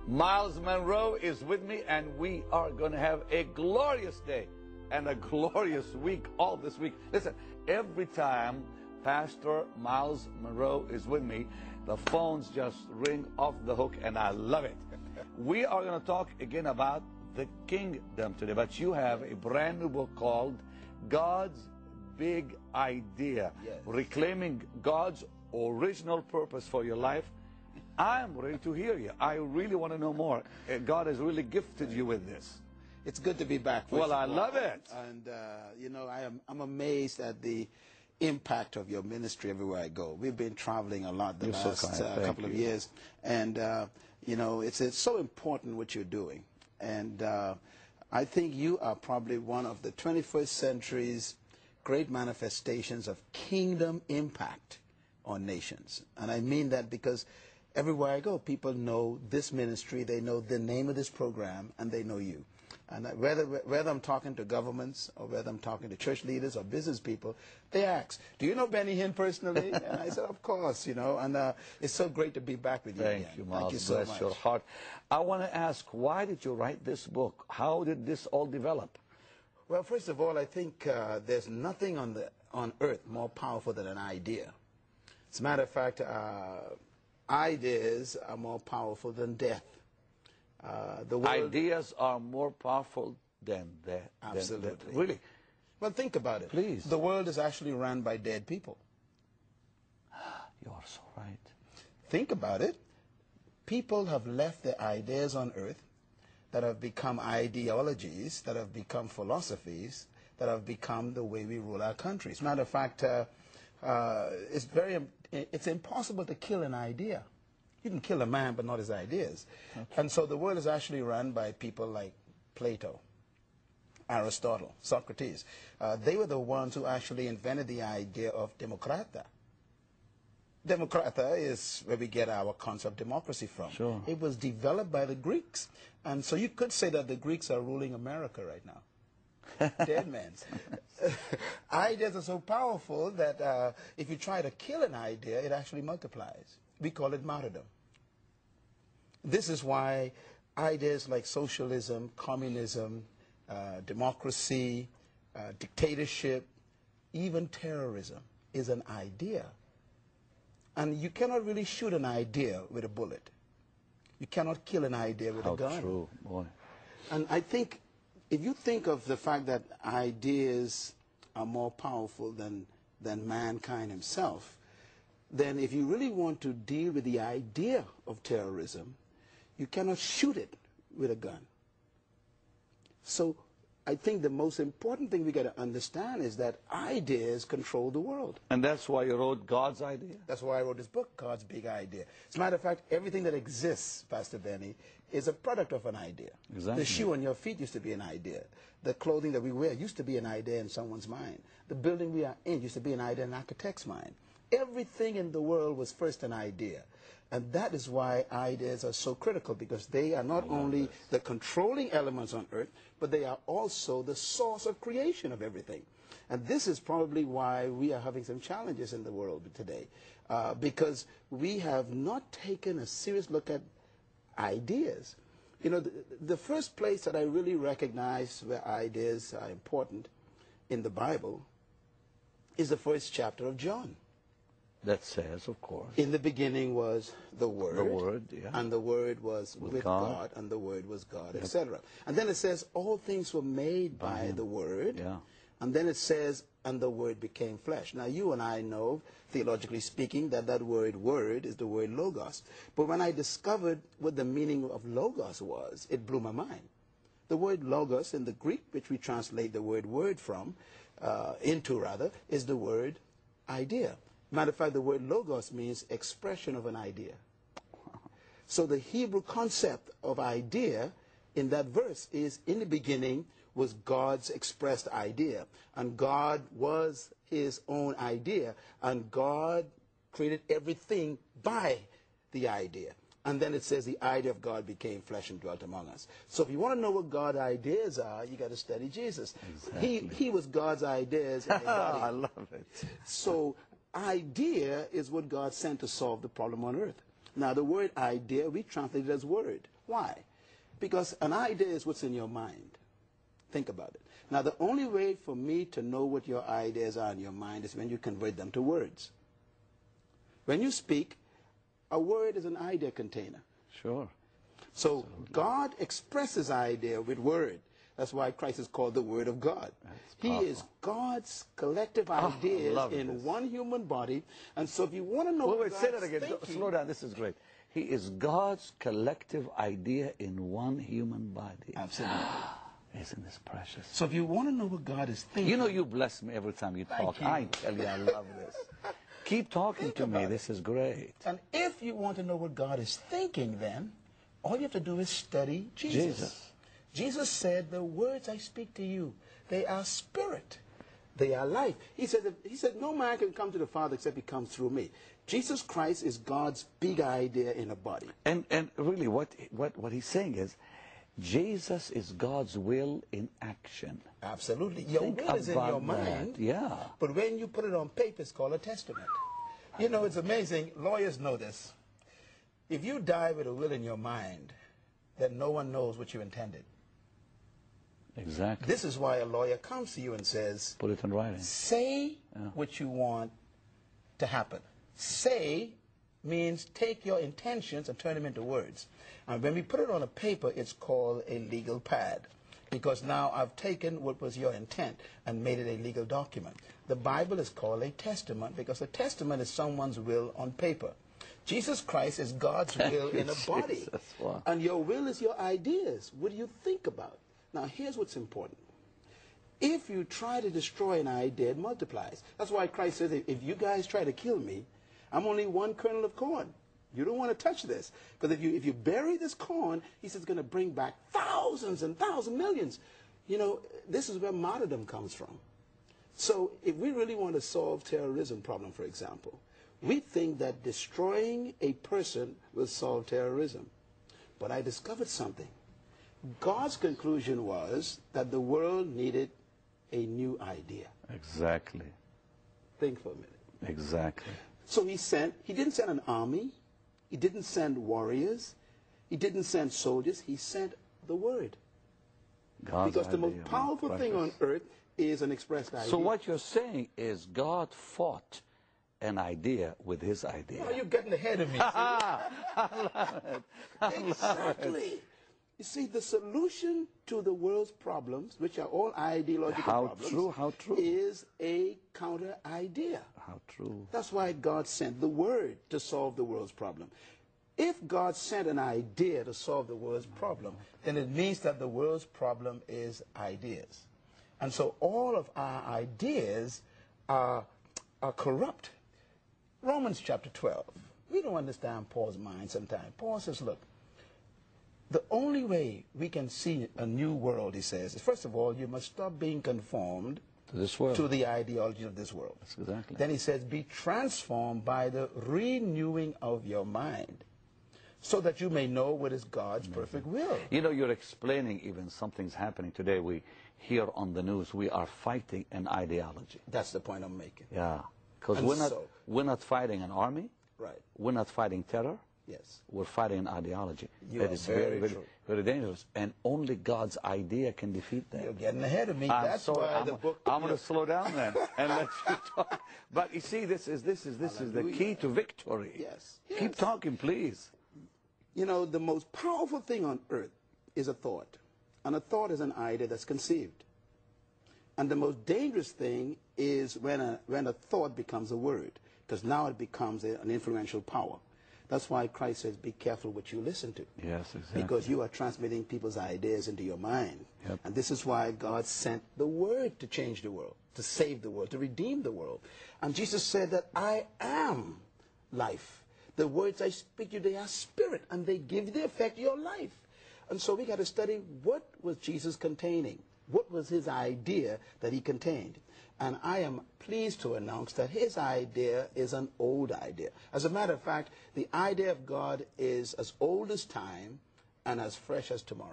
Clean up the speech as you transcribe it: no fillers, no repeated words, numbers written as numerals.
Miles Monroe is with me, and we are going to have a glorious day and a glorious week all this week. Listen, every time Pastor Miles Monroe is with me, the phones just ring off the hook, and I love it. We are going to talk again about the kingdom today, but you have a brand new book called God's Big Idea, reclaiming God's original purpose for your life. I'm ready to hear you. I really want to know more. God has really gifted you with this. It's good to be back. Well, I love it. And, you know, I'm amazed at the impact of your ministry everywhere I go. We've been traveling a lot the last couple of years. And, you know, it's so important what you're doing. And I think you are probably one of the 21st century's great manifestations of kingdom impact on nations. And I mean that because everywhere I go, people know this ministry, they know the name of this program, and they know you. And whether I'm talking to governments or whether I'm talking to church leaders or business people, they ask, do you know Benny Hinn personally? And I said, of course, you know. And it's so great to be back with you again. Thank you, Miles. Thank you so much. Bless your heart. I want to ask, why did you write this book? How did this all develop? Well, first of all, I think there's nothing on earth more powerful than an idea. As a matter of fact, ideas are more powerful than death. Ideas are more powerful than death. Absolutely. Really? Well, think about it. Please. The world is actually run by dead people. You are so right. Think about it. People have left their ideas on earth that have become ideologies, that have become philosophies, that have become the way we rule our countries. As a matter of fact, it's impossible to kill an idea. You can kill a man, but not his ideas. Okay. And so the world is actually run by people like Plato, Aristotle, Socrates. They were the ones who actually invented the idea of democrata. Democrata is where we get our concept of democracy from. Sure. It was developed by the Greeks. And so you could say that the Greeks are ruling America right now. Dead men's. Ideas are so powerful that if you try to kill an idea, it actually multiplies. We call it martyrdom. This is why ideas like socialism, communism, democracy, dictatorship, even terrorism is an idea. And you cannot really shoot an idea with a bullet. You cannot kill an idea with a gun. How true, boy. And I think if you think of the fact that ideas are more powerful than mankind himself, then if you really want to deal with the idea of terrorism, you cannot shoot it with a gun. So I think the most important thing we got to understand is that ideas control the world. And that's why you wrote God's Idea? That's why I wrote this book, God's Big Idea. As a matter of fact, everything that exists, Pastor Benny, is a product of an idea. Exactly. The shoe on your feet used to be an idea. The clothing that we wear used to be an idea in someone's mind. The building we are in used to be an idea in an architect's mind. Everything in the world was first an idea. And that is why ideas are so critical, because they are not only the controlling elements on earth, but they are also the source of creation of everything. And this is probably why we are having some challenges in the world today, because we have not taken a serious look at ideas. You know, the first place that I really recognize where ideas are important in the Bible is the first chapter of John. That says, of course. In the beginning was the Word. The Word, yeah. And the Word was with God, and the Word was God, etc. And then it says, all things were made by the Word. Yeah. And then it says, and the Word became flesh. Now, you and I know, theologically speaking, that word is the word logos. But when I discovered what the meaning of logos was, it blew my mind. The word logos in the Greek, which we translate the word from, is the word idea. Matter of fact, the word logos means expression of an idea. So the Hebrew concept of idea in that verse is, in the beginning was God's expressed idea. And God was his own idea. And God created everything by the idea. And then it says the idea of God became flesh and dwelt among us. So if you want to know what God's ideas are, you got to study Jesus. Exactly. He was God's ideas in a body. I love it. So idea is what God sent to solve the problem on earth. Now, the word idea, we translate it as word. Why? Because an idea is what's in your mind. Think about it. Now, the only way for me to know what your ideas are in your mind is when you convert them to words. When you speak, a word is an idea container. Sure. So God expresses idea with word. That's why Christ is called the Word of God. He is God's collective ideas in one human body. And so if you want to know what say that God's again. thinking, Slow down. This is great. He is God's collective idea in one human body. absolutely. Isn't this precious? So if you want to know what God is thinking, You know you bless me every time you talk. you. I tell you I love this. Keep talking to me. This is great. and if you want to know what God is thinking, then all you have to do is study Jesus. Jesus said, the words I speak to you, they are spirit. They are life. He said, no man can come to the Father except he comes through me. Jesus Christ is God's big idea in a body. And really what he's saying is, Jesus is God's will in action. Absolutely. Your Think will is in your about mind. that. Yeah. But when you put it on paper, it's called a testament. You know, it's amazing. Lawyers know this. If you die with a will in your mind, then no one knows what you intended. Exactly. This is why a lawyer comes to you and says, Put it in writing. say what you want to happen. Say means take your intentions and turn them into words. And when we put it on a paper, it's called a legal pad. Because now I've taken what was your intent and made it a legal document. The Bible is called a testament because a testament is someone's will on paper. Jesus Christ is God's will in a body. Jesus. Wow. And your will is your ideas. What do you think about? Now, here's what's important. If you try to destroy an idea, it multiplies. That's why Christ says, if you guys try to kill me, I'm only one kernel of corn. You don't want to touch this. Because if you bury this corn, he says it's going to bring back thousands and thousands, millions. You know, this is where martyrdom comes from. So if we really want to solve terrorism problem, for example, we think that destroying a person will solve terrorism. But I discovered something. God's conclusion was that the world needed a new idea. Exactly. Think for a minute. Exactly. So he didn't send an army. He didn't send warriors. He didn't send soldiers. He sent the word. God's Because the idea, most powerful man, thing on precious. earth is an expressed idea. So what you're saying is God fought an idea with his idea. Oh, you're getting ahead of me. Exactly. You see, the solution to the world's problems, which are all ideological problems, How true. is a counter idea. How true. That's why God sent the word to solve the world's problem. If God sent an idea to solve the world's problem, then it means that the world's problem is ideas. And so all of our ideas are corrupt. Romans chapter 12. We don't understand Paul's mind sometimes. Paul says, look, the only way we can see a new world, he says, is first of all, you must stop being conformed To this world. to the ideology of this world. That's exactly. Then he says, be transformed by the renewing of your mind, so that you may know what is God's perfect will. You know, you're explaining even something's happening today. We hear on the news we are fighting an ideology. That's the point I'm making. Yeah. Because And we're not fighting an army. Right. We're not fighting terror. Yes. We're fighting an ideology. You that are is very very, true. very dangerous. And only God's idea can defeat that. You're getting ahead of me. I'm That's sorry, why the book. I'm going to slow down then and let you talk. But you see, this is the key to victory. Yes. Keep Yes. talking, please. You know, the most powerful thing on earth is a thought. And a thought is an idea that's conceived. And the most dangerous thing is when a thought becomes a word, because now it becomes an influential power. That's why Christ says, be careful what you listen to. Yes, exactly. Because you are transmitting people's ideas into your mind. Yep. And this is why God sent the word to change the world, to save the world, to redeem the world. And Jesus said that I am life. The words I speak to you, they are spirit, and they affect your life. And so we got to study what was Jesus containing. What was his idea that he contained? And I am pleased to announce that his idea is an old idea. As a matter of fact, the idea of God is as old as time and as fresh as tomorrow.